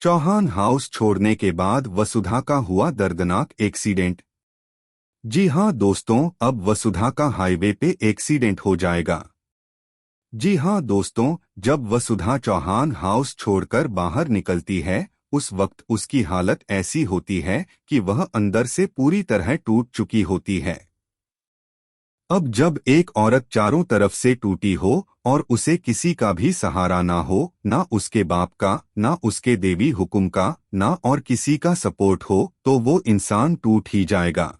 Chauhan house छोड़ने के बाद वसुधा का हुआ दर्दनाक एक्सीडेंट। जी हां दोस्तों, अब वसुधा का हाईवे पे एक्सीडेंट हो जाएगा। जी हां दोस्तों, जब वसुधा चौहान हाउस छोड़कर बाहर निकलती है, उस वक्त उसकी हालत ऐसी होती है कि वह अंदर से पूरी तरह टूट चुकी होती है। अब जब एक औरत चारों तरफ से टूटी हो और उसे किसी का भी सहारा ना हो, ना उसके बाप का, ना उसके देवी हुकुम का, ना और किसी का सपोर्ट हो, तो वो इंसान टूट ही जाएगा।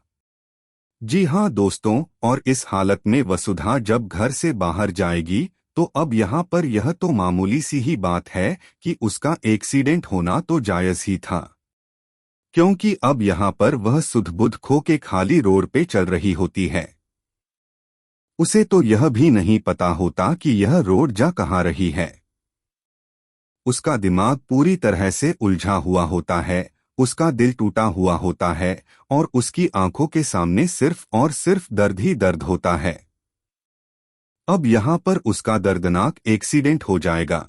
जी हाँ दोस्तों, और इस हालत में वसुधा जब घर से बाहर जाएगी, तो अब यहाँ पर यह तो मामूली सी ही बात है कि उसका एक्सीडेंट होना तो जायज ही था, क्योंकि अब यहाँ पर वह सुध-बुध खो के खाली रोड पे चल रही होती है। उसे तो यह भी नहीं पता होता कि यह रोड जा कहाँ रही है। उसका दिमाग पूरी तरह से उलझा हुआ होता है, उसका दिल टूटा हुआ होता है और उसकी आंखों के सामने सिर्फ और सिर्फ दर्द ही दर्द होता है। अब यहाँ पर उसका दर्दनाक एक्सीडेंट हो जाएगा।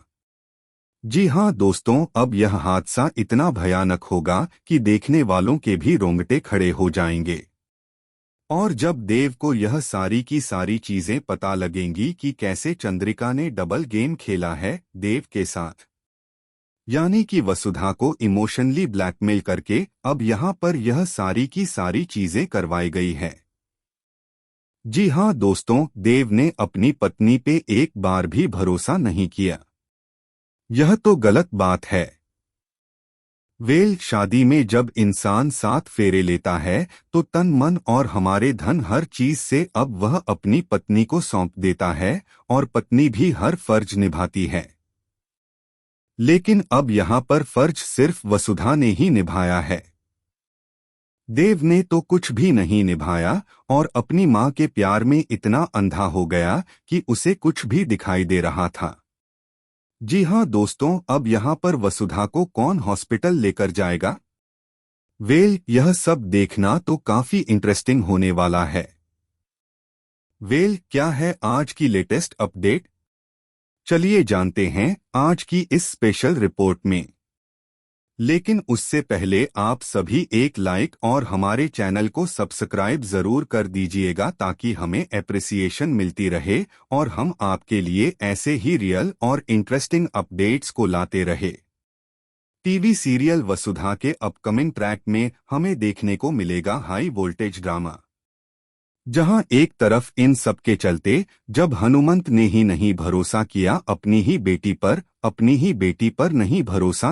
जी हाँ दोस्तों, अब यह हादसा इतना भयानक होगा कि देखने वालों के भी रोंगटे खड़े हो जाएंगे। और जब देव को यह सारी की सारी चीजें पता लगेंगी कि कैसे चंद्रिका ने डबल गेम खेला है देव के साथ, यानी कि वसुधा को इमोशनली ब्लैकमेल करके अब यहाँ पर यह सारी की सारी चीजें करवाई गई है। जी हाँ दोस्तों, देव ने अपनी पत्नी पे एक बार भी भरोसा नहीं किया। यह तो गलत बात है। वेल, शादी में जब इंसान 7 फेरे लेता है तो तन मन और हमारे धन हर चीज से अब वह अपनी पत्नी को सौंप देता है और पत्नी भी हर फर्ज निभाती है। लेकिन अब यहाँ पर फर्ज सिर्फ वसुधा ने ही निभाया है। देव ने तो कुछ भी नहीं निभाया और अपनी माँ के प्यार में इतना अंधा हो गया कि उसे कुछ भी दिखाई दे रहा था। जी हाँ दोस्तों, अब यहाँ पर वसुधा को कौन हॉस्पिटल लेकर जाएगा? वेल, यह सब देखना तो काफी इंटरेस्टिंग होने वाला है। वेल, क्या है आज की लेटेस्ट अपडेट? चलिए जानते हैं आज की इस स्पेशल रिपोर्ट में। लेकिन उससे पहले आप सभी एक लाइक और हमारे चैनल को सब्सक्राइब जरूर कर दीजिएगा ताकि हमें एप्रिसिएशन मिलती रहे और हम आपके लिए ऐसे ही रियल और इंटरेस्टिंग अपडेट्स को लाते रहे। टीवी सीरियल वसुधा के अपकमिंग ट्रैक में हमें देखने को मिलेगा हाई वोल्टेज ड्रामा, जहां एक तरफ इन सब के चलते जब हनुमंत ने ही नहीं भरोसा किया अपनी ही बेटी पर नहीं भरोसा